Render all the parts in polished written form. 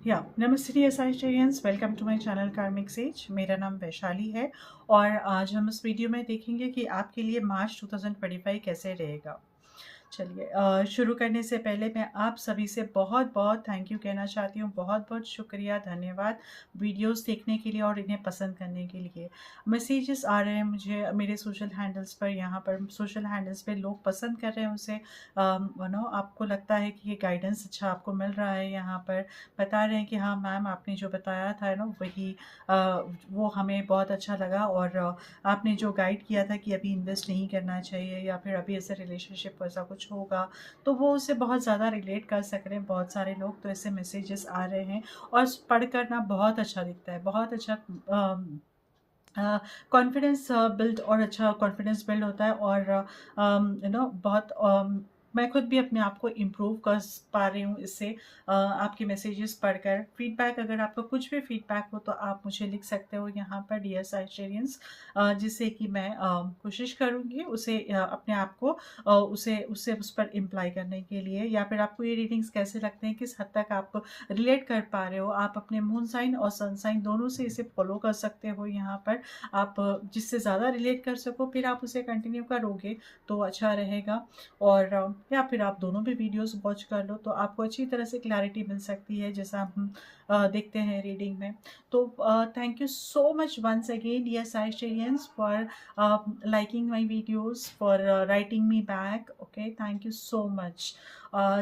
या नमस्ते dear Sagittarians, welcome to my channel Karmic Sage. मेरा नाम वैशाली है और आज हम इस वीडियो में देखेंगे कि आपके लिए मार्च 2025 कैसे रहेगा। चलिए शुरू करने से पहले मैं आप सभी से बहुत बहुत थैंक यू कहना चाहती हूँ। बहुत बहुत शुक्रिया, धन्यवाद वीडियोस देखने के लिए और इन्हें पसंद करने के लिए। मैसेजेस आ रहे हैं मुझे मेरे सोशल हैंडल्स पर, यहाँ पर सोशल हैंडल्स पे लोग पसंद कर रहे हैं उसे। आपको लगता है कि ये गाइडेंस अच्छा आपको मिल रहा है। यहाँ पर बता रहे हैं कि हाँ मैम, आपने जो बताया था ना वही वो हमें बहुत अच्छा लगा, और आपने जो गाइड किया था कि अभी इन्वेस्ट नहीं करना चाहिए या फिर अभी ऐसे रिलेशनशिप ऐसा कुछ होगा, तो वो उससे बहुत ज़्यादा रिलेट कर सक रहे हैं बहुत सारे लोग। तो ऐसे मैसेजेस आ रहे हैं और पढ़कर ना बहुत अच्छा दिखता है, बहुत अच्छा कॉन्फिडेंस बिल्ड, और अच्छा कॉन्फिडेंस बिल्ड होता है। और बहुत मैं खुद भी अपने आप को इम्प्रूव कर पा रही हूँ इससे, आपके मैसेजेस पढ़कर। फीडबैक, अगर आपका कुछ भी फीडबैक हो तो आप मुझे लिख सकते हो यहाँ पर डियर साइस्टेरियंस, जिससे कि मैं कोशिश करूँगी उसे अपने आप को उसे उससे उस पर इम्प्लाई करने के लिए। या फिर आपको ये रीडिंग्स कैसे लगते हैं, किस हद तक आप रिलेट कर पा रहे हो। आप अपने मून साइन और सन साइन दोनों से इसे फॉलो कर सकते हो यहाँ पर। आप जिससे ज़्यादा रिलेट कर सको फिर आप उसे कंटिन्यू करोगे तो अच्छा रहेगा। और या फिर आप दोनों भी वीडियोस वॉच कर लो तो आपको अच्छी तरह से क्लैरिटी मिल सकती है, जैसा हम देखते हैं रीडिंग में। तो thank you so much once again dear Sagittarians for liking my videos, for writing me back. Okay, thank you so much.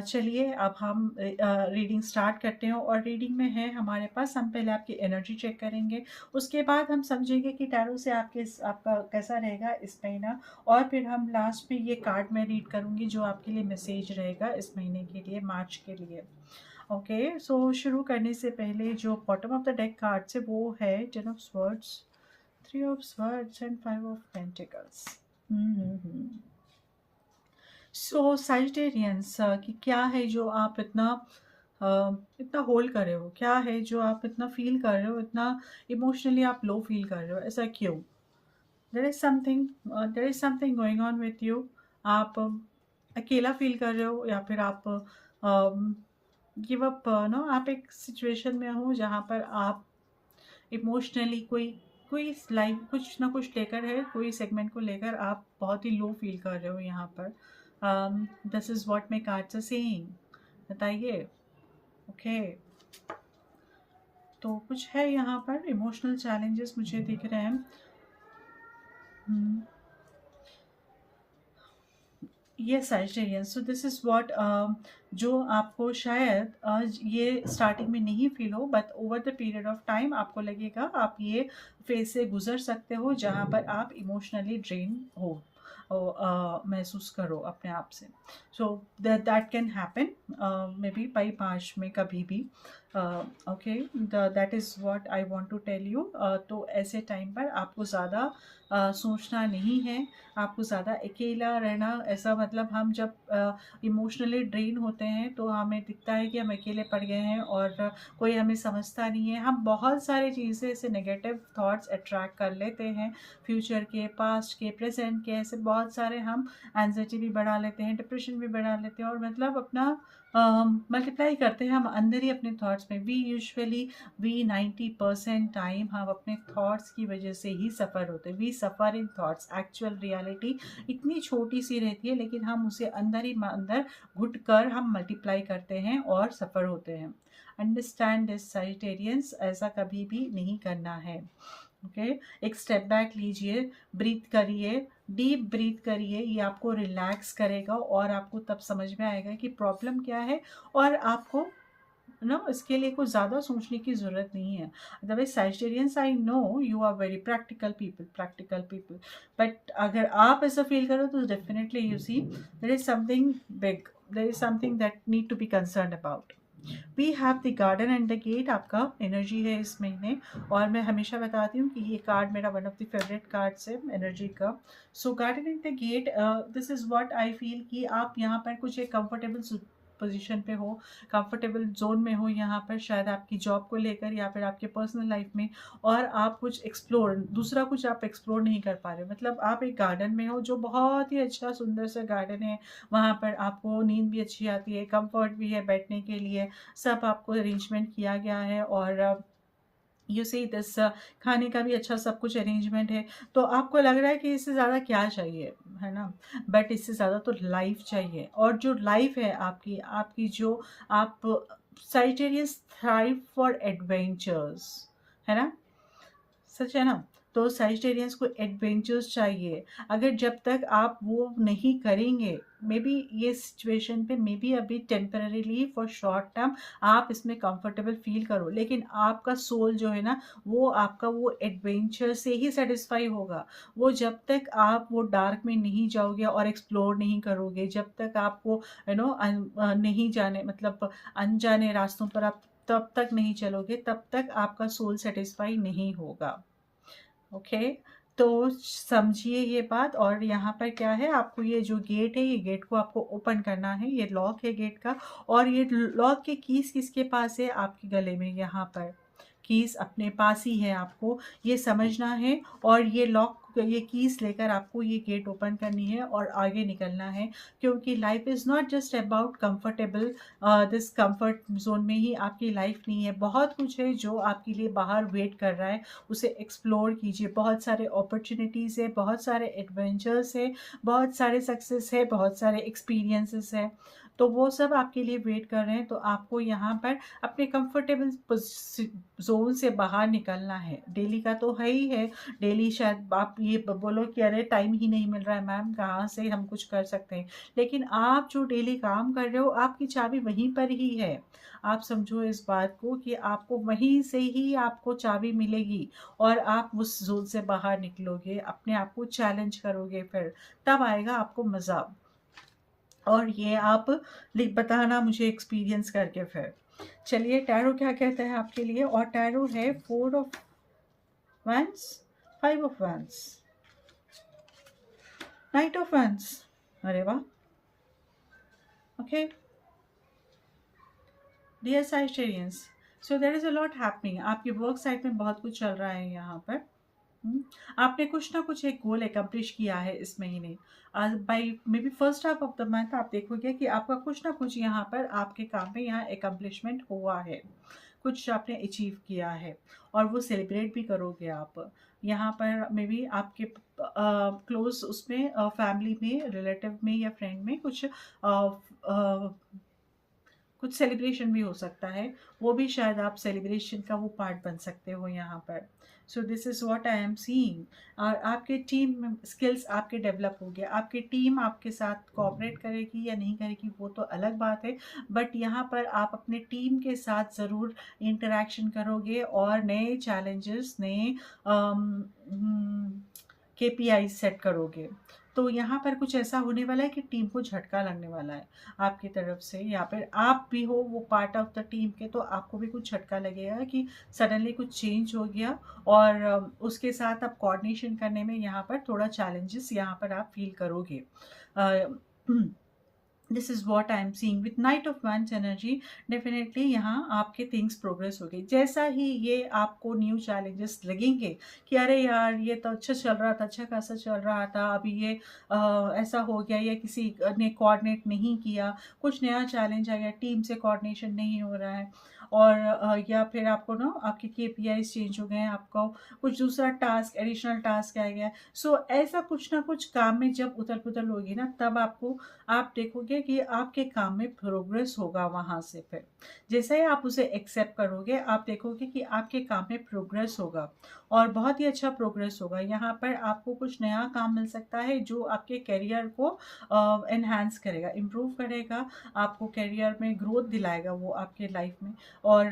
चलिए अब हम रीडिंग स्टार्ट करते हैं, और रीडिंग में है हमारे पास, हम पहले आपकी एनर्जी चेक करेंगे, उसके बाद हम समझेंगे कि टैरो से आपका कैसा रहेगा इस महीना। और फिर हम लास्ट में ये कार्ड में रीड करूँगी जो आपके लिए मैसेज रहेगा इस महीने के लिए, मार्च के लिए। ओके, सो शुरू करने से पहले जो bottom of the deck cards है वो है ten of swords, three of swords and five of pentacles. So Sagittarians, कि क्या है जो आप इतना होल्ड कर रहे हो, क्या है जो आप इतना फील कर रहे हो, इतना इमोशनली आप लो फील कर रहे हो, ऐसा क्यों? There is something going on with you. आप अकेला फील कर रहे हो, या फिर आप गिव अप नो, आप एक सिचुएशन में हो जहाँ पर आप इमोशनली कोई कोई लाइफ कुछ ना कुछ लेकर है, कोई सेगमेंट को लेकर आप बहुत ही लो फील कर रहे हो यहाँ पर। This is what my cards are saying. बताइए। ओके, तो कुछ है यहाँ पर, इमोशनल चैलेंजेस मुझे दिख रहे हैं। Yes Sagittarian, so this is what, जो आपको शायद ये स्टार्टिंग में नहीं फील हो, but over the period of time आपको लगेगा, आप ये फेज से गुजर सकते हो जहाँ पर आप इमोशनली ड्रेन हो, महसूस करो अपने आप से। So that can happen maybe by March में कभी भी। Okay, that is what I want to tell you. तो ऐसे टाइम पर आपको ज़्यादा सोचना नहीं है, आपको ज़्यादा अकेला रहना, ऐसा मतलब हम जब इमोशनली ड्रेन होते हैं तो हमें दिखता है कि हम अकेले पड़ गए हैं और कोई हमें समझता नहीं है। हम बहुत सारी चीज़ें, ऐसे नेगेटिव थॉट्स अट्रैक्ट कर लेते हैं, फ्यूचर के, पास्ट के, प्रेजेंट के, ऐसे बहुत सारे हम एंजाइटी भी बढ़ा लेते हैं, डिप्रेशन भी बढ़ा लेते हैं, और मतलब अपना मल्टीप्लाई करते हैं हम अंदर ही अपने थॉट्स में। वी 90% टाइम हम अपने थॉट्स की वजह से ही सफ़र होते हैं। We suffer in thoughts. Actual reality इतनी छोटी सी रहती है, लेकिन हम उसे अंदर ही अंदर घुट कर हम मल्टीप्लाई करते हैं और सफ़र होते हैं। अंडरस्टैंड दिस साजिटेरियंस, ऐसा कभी भी नहीं करना है। ओके, एक स्टेप बैक लीजिए, ब्रीथ करिए, डीप ब्रीथ करिए, ये आपको रिलैक्स करेगा और आपको तब समझ में आएगा कि प्रॉब्लम क्या है, और आपको ना इसके लिए कुछ ज़्यादा सोचने की ज़रूरत नहीं है। Otherwise Sagittarians, I know you are very practical people, but अगर आप ऐसा फील करो तो definitely you see there is something big, there is something that need to be concern about. We have the garden and the gate, आपका energy है इस महीने। और मैं हमेशा बताती हूँ कि ये कार्ड मेरा one of the favourite cards है एनर्जी का। So garden and the gate, this is what I feel कि आप यहाँ पर कुछ एक कंफर्टेबल पोजीशन पे हो, कंफर्टेबल जोन में हो यहाँ पर, शायद आपकी जॉब को लेकर या फिर आपके पर्सनल लाइफ में, और आप कुछ एक्सप्लोर, दूसरा कुछ आप एक्सप्लोर नहीं कर पा रहे हो। मतलब आप एक गार्डन में हो जो बहुत ही अच्छा सुंदर सा गार्डन है, वहाँ पर आपको नींद भी अच्छी आती है, कंफर्ट भी है बैठने के लिए, सब आपको अरेंजमेंट किया गया है, और यू सी दिस, खाने का भी अच्छा सब कुछ अरेंजमेंट है। तो आपको लग रहा है कि इससे ज़्यादा क्या चाहिए, है ना? बट इससे ज़्यादा तो लाइफ चाहिए, और जो लाइफ है आपकी, आपकी जो आप, साइटेरियंस थ्राइव फॉर एडवेंचर्स, है ना? सच है ना? तो साजिटेरियंस को एडवेंचर्स चाहिए। अगर जब तक आप वो नहीं करेंगे, मे बी ये सिचुएशन पे मे बी अभी टेम्पररीली फॉर शॉर्ट टर्म आप इसमें कंफर्टेबल फील करो, लेकिन आपका सोल जो है ना, वो आपका वो एडवेंचर से ही सेटिस्फाई होगा। वो जब तक आप वो डार्क में नहीं जाओगे और एक्सप्लोर नहीं करोगे, जब तक आपको नहीं जाने, मतलब अनजाने रास्तों पर आप तब तक नहीं चलोगे, तब तक आपका सोल सेटिस्फाई नहीं होगा। ओके, तो समझिए ये बात। और यहाँ पर क्या है, आपको ये जो गेट है, ये गेट को आपको ओपन करना है, ये लॉक है गेट का, और ये लॉक के कीज किसके पास है? आपके गले में, यहाँ पर कीज अपने पास ही है, आपको ये समझना है। और ये लॉक, ये कीज लेकर आपको ये गेट ओपन करनी है और आगे निकलना है, क्योंकि life is not just about comfortable, this comfort zone में ही आपकी लाइफ नहीं है, बहुत कुछ है जो आपके लिए बाहर वेट कर रहा है, उसे एक्सप्लोर कीजिए। बहुत सारे अपॉर्चुनिटीज़ है, बहुत सारे एडवेंचर्स है, बहुत सारे सक्सेस है, बहुत सारे एक्सपीरियंसेस है, तो वो सब आपके लिए वेट कर रहे हैं। तो आपको यहाँ पर अपने कंफर्टेबल जोन से बाहर निकलना है। डेली का तो है ही है, डेली शायद आप ये बोलो कि अरे टाइम ही नहीं मिल रहा है मैम, कहाँ से हम कुछ कर सकते हैं, लेकिन आप जो डेली काम कर रहे हो, आपकी चाबी वहीं पर ही है। आप समझो इस बात को कि आपको वहीं से ही आपको चाबी मिलेगी, और आप उस जोन से बाहर निकलोगे, अपने आप को चैलेंज करोगे, फिर तब आएगा आपको मज़ा। और ये आप बताना मुझे एक्सपीरियंस करके फिर। चलिए, टैरो क्या कहता है आपके लिए, और टैरो है 4 of wands, 5 of wands, knight of wands. अरे वाह, okay dear Sagittarians, so there is a lot happening, आपकी वर्क साइट में बहुत कुछ चल रहा है यहाँ पर। हम्म, आपने कुछ ना कुछ एक गोल एकम्प्लिश किया है इस महीने, by may be first half of the month आप देखोगे कि आपका कुछ ना कुछ यहाँ पर आपके काम में यहाँ एकम्प्लिशमेंट हुआ है, कुछ आपने अचीव किया है, और वो सेलिब्रेट भी करोगे आप। यहाँ पर मे बी आपके क्लोज उसमें, फैमिली में, रिलेटिव में या फ्रेंड में कुछ सेलिब्रेशन भी हो सकता है, वो भी शायद आप सेलिब्रेशन का वो पार्ट बन सकते हो यहाँ पर। So this is what I am seeing. और आपके टीम स्किल्स आपके डेवलप हो गया, आपकी टीम आपके साथ कोऑपरेट करेगी या नहीं करेगी वो तो अलग बात है, बट यहाँ पर आप अपने टीम के साथ ज़रूर इंटरेक्शन करोगे, और नए चैलेंजेस, नए केपीआई सेट करोगे। तो यहाँ पर कुछ ऐसा होने वाला है कि टीम को झटका लगने वाला है आपकी तरफ से, या फिर आप भी हो वो पार्ट ऑफ द टीम के, तो आपको भी कुछ झटका लगेगा कि सडनली कुछ चेंज हो गया, और उसके साथ आप कोऑर्डिनेशन करने में यहाँ पर थोड़ा चैलेंजेस यहाँ पर आप फील करोगे। This is what I am seeing with knight of wands energy. Definitely यहाँ आपके थिंग्स प्रोग्रेस हो गई, जैसा ही ये आपको न्यू चैलेंजेस लगेंगे कि अरे यार ये तो अच्छा चल रहा था, अच्छा खासा चल रहा था, अभी ये ऐसा हो गया, या किसी ने कोऑर्डिनेट नहीं किया, कुछ नया चैलेंज आ गया, टीम से कोऑर्डिनेशन नहीं हो रहा है, और या फिर आपको ना आपके केपीआईज चेंज हो गए हैं, आपको कुछ दूसरा टास्क, एडिशनल टास्क आ गया है। सो ऐसा कुछ ना कुछ काम में जब उथल पुथल होगी ना, तब आपको, आप देखोगे कि आपके काम में प्रोग्रेस होगा। वहाँ से फिर जैसे ही आप उसे एक्सेप्ट करोगे, आप देखोगे कि आपके काम में प्रोग्रेस होगा, और बहुत ही अच्छा प्रोग्रेस होगा। यहाँ पर आपको कुछ नया काम मिल सकता है जो आपके करियर को एनहांस करेगा, इम्प्रूव करेगा, आपको करियर में ग्रोथ दिलाएगा वो आपके लाइफ में। और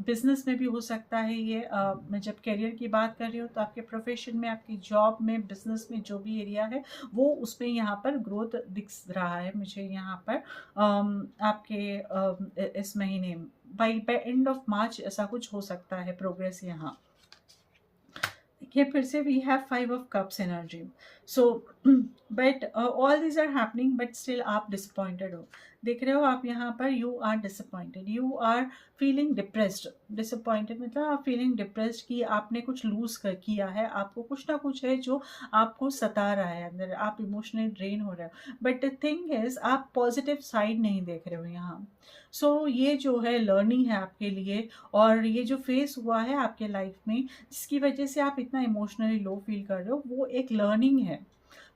बिजनेस में भी हो सकता है ये, मैं जब करियर की बात कर रही हूँ तो आपके प्रोफेशन में, आपकी जॉब में, बिजनेस में जो भी एरिया है वो उसमें यहाँ पर ग्रोथ दिख रहा है मुझे यहाँ पर। आपके इस महीने बाई एंड ऑफ मार्च ऐसा कुछ हो सकता है प्रोग्रेस यहाँ। देखिए फिर से we have 5 of cups energy. So but all these are happening, but still आप डिसअपॉइंटेड हो। देख रहे हो आप यहाँ पर, you are disappointed, you are feeling depressed. Disappointed मतलब आप फीलिंग डिप्रेस्ड कि आपने कुछ लूज कर किया है, आपको कुछ ना कुछ है जो आपको सता रहा है अंदर, आप इमोशनली ड्रेन हो रहे हो। बट द थिंग इज आप पॉजिटिव साइड नहीं देख रहे हो यहाँ। सो ये जो है लर्निंग है आपके लिए, और ये जो फेस हुआ है आपके लाइफ में जिसकी वजह से आप इतना इमोशनली लो फील कर रहे हो, वो एक लर्निंग है।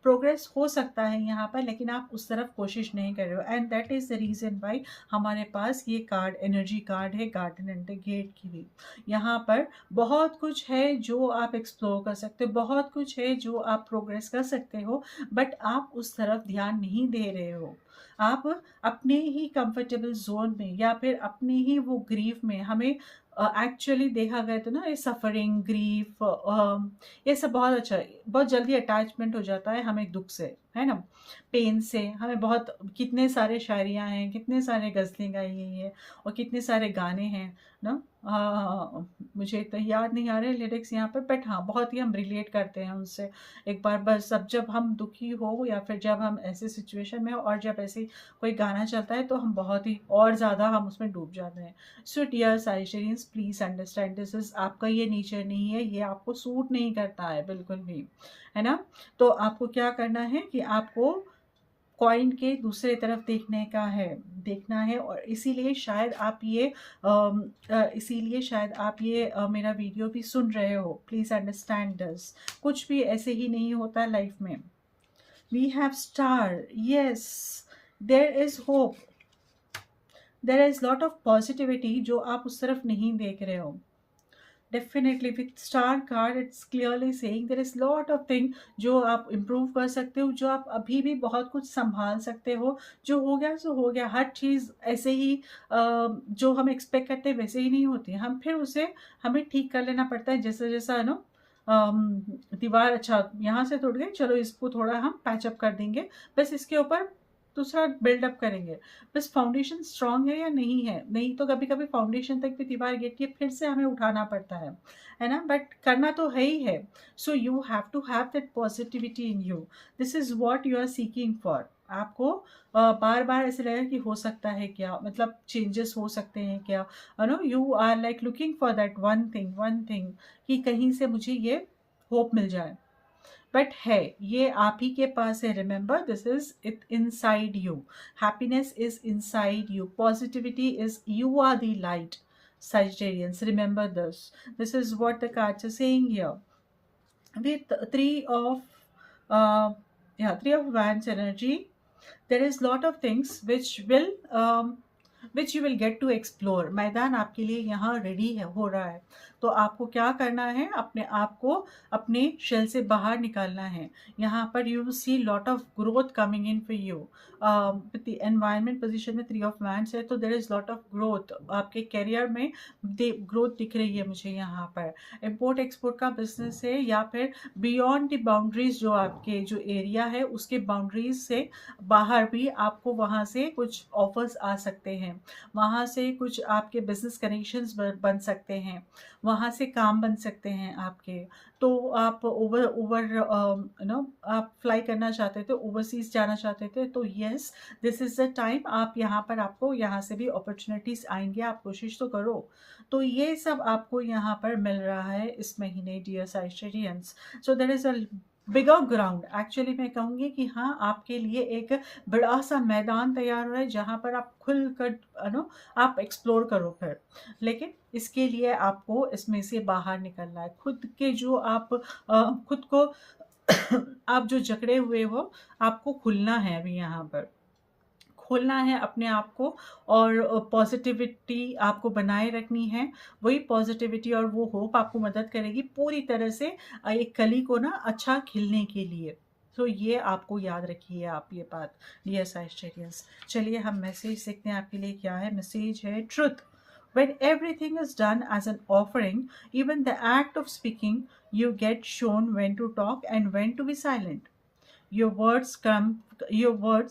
प्रोग्रेस हो सकता है यहाँ पर, लेकिन आप उस तरफ कोशिश नहीं कर रहे हो, and that is the reason why हमारे पास ये कार्ड, एनर्जी कार्ड है गार्डन एंड द गेट की भी। यहाँ पर बहुत कुछ है जो आप एक्सप्लोर कर सकते हो, बहुत कुछ है जो आप प्रोग्रेस कर सकते हो, बट आप उस तरफ ध्यान नहीं दे रहे हो। आप अपने ही कंफर्टेबल जोन में या फिर अपने ही वो ग्रीफ में, हमें एक्चुअली देखा गया तो ना, ये सफरिंग, ग्रीफ, ये सब बहुत अच्छा है, बहुत जल्दी अटैचमेंट हो जाता है हमें दुख से, है ना, पेन से। हमें बहुत, कितने सारे शायरियाँ हैं, कितने सारे गज़लें गाई गई हैं, और कितने सारे गाने हैं ना। मुझे तो याद नहीं आ रहे लिरिक्स यहाँ पर, बट हाँ बहुत ही हम रिलेट करते हैं उनसे। एक बार बस, अब जब हम दुखी हो या फिर जब हम ऐसे सिचुएशन में हो और जब ऐसे कोई गाना चलता है तो हम बहुत ही और ज़्यादा हम उसमें डूब जाते हैं। So dear Sagittarians, please understand this is आपका ये नेचर नहीं है, ये आपको सूट नहीं करता है बिल्कुल भी, है ना। तो आपको क्या करना है कि आपको कॉइन के दूसरे तरफ देखने का है, देखना है, और इसीलिए शायद आप ये इसीलिए शायद आप ये मेरा वीडियो भी सुन रहे हो। प्लीज़ अंडरस्टैंड दिस, कुछ भी ऐसे ही नहीं होता लाइफ में। We have star, yes, there is hope, there is lot of positivity जो आप उस तरफ नहीं देख रहे हो। Definitely with star card it's clearly saying there is lot of thing जो आप इम्प्रूव कर सकते हो, जो आप अभी भी बहुत कुछ संभाल सकते हो। जो हो गया सो हो गया, हर चीज़ ऐसे ही जो हम एक्सपेक्ट करते हैं वैसे ही नहीं होती है, हम फिर उसे हमें ठीक कर लेना पड़ता है, जैसे जैसा है ना। दीवार, अच्छा यहाँ से टूट गई, चलो इसको थोड़ा हम पैचअप कर देंगे, बस इसके ऊपर दूसरा बिल्डअप करेंगे। बस फाउंडेशन स्ट्रांग है या नहीं है, नहीं तो कभी कभी फाउंडेशन तक भी दीवार गिरती है, फिर से हमें उठाना पड़ता है ना, बट करना तो है ही है। So you have to have that positivity in you, this is what you are seeking for. आपको बार बार ऐसे लगेगा कि हो सकता है क्या, मतलब चेंजेस हो सकते हैं क्या, no, you are like looking for that one thing कि कहीं से मुझे ये होप मिल जाए। बट है, ये आप ही के पास है। Remember, this is it inside you, happiness is inside you, positivity is, you are the light, Sagittarians, remember this is what the cards are saying here. With uh, three of wands energy, there is lot of things which you will get to explore. मैदान आपके लिए यहाँ ready है, हो रहा है। तो आपको क्या करना है, अपने आप को अपने शेल से बाहर निकालना है। यहाँ पर you will see lot of growth coming in for you. The environment position में थ्री ऑफ वैंड्स है, तो there is lot of growth आपके करियर में, ग्रोथ दिख रही है मुझे यहाँ पर। इम्पोर्ट एक्सपोर्ट का बिजनेस है, या फिर बियॉन्ड द बाउंड्रीज, जो आपके जो एरिया है उसके बाउंड्रीज से बाहर भी आपको वहाँ से कुछ ऑफर्स आ सकते हैं, वहाँ से कुछ आपके बिजनेस कनेक्शंस बन सकते हैं, वहाँ से काम बन सकते हैं आपके। तो आप ओवर ओवर नो, आप फ्लाई करना चाहते थे, ओवरसीज जाना चाहते थे, तो yes, this is the time. आप यहाँ पर, आपको यहाँ से भी अपॉर्चुनिटीज़ आएंगे, आप कोशिश तो करो। तो ये सब आपको यहाँ पर मिल रहा है इस महीने, dear Sagittarians. So there is a bigger ground, actually मैं कहूँगी कि हाँ, आपके लिए एक बड़ा सा मैदान तैयार हो रहा है जहाँ पर आप खुल कर नो आप एक्सप्लोर करो फिर। लेकिन इसके लिए आपको इसमें से बाहर निकलना है, खुद के जो आप खुद को आप जो जकड़े हुए हो, आपको खुलना है अभी यहाँ पर, खोलना है अपने आप को, और पॉजिटिविटी आपको बनाए रखनी है। वही पॉजिटिविटी और वो होप आपको मदद करेगी पूरी तरह से एक कली को ना अच्छा खिलने के लिए। तो ये आपको याद रखिए आप ये बात, डियर साइस्टेरियंस। चलिए हम मैसेज देखते हैं आपके लिए क्या है। मैसेज है truth. When everything is done as an offering, even the act of speaking, you get shown when to talk and when to be silent. Your words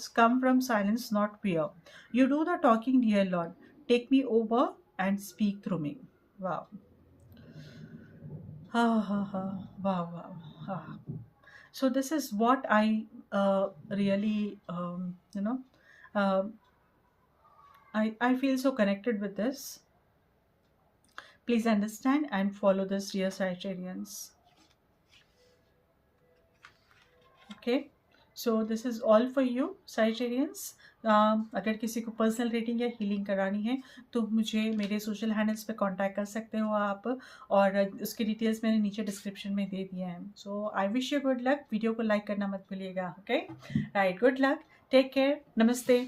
come from silence, not fear. You do the talking, dear Lord. Take me over and speak through me. Wow. Wow, wow. Ah. So this is what I really, uh, I feel so connected with this. Please understand and follow this, dear Sagittarians. Okay, so this is all for you, Sagittarians. अगर किसी को personal rating या healing करानी है तो मुझे मेरे social handles पे कांटेक्ट कर सकते हो आप, और उसकी डिटेल्स मैंने नीचे डिस्क्रिप्शन में दे दिए हैं. So I wish you good luck. Video को लाइक करना मत भूलिएगा. Okay, right, good luck, take care, नमस्ते.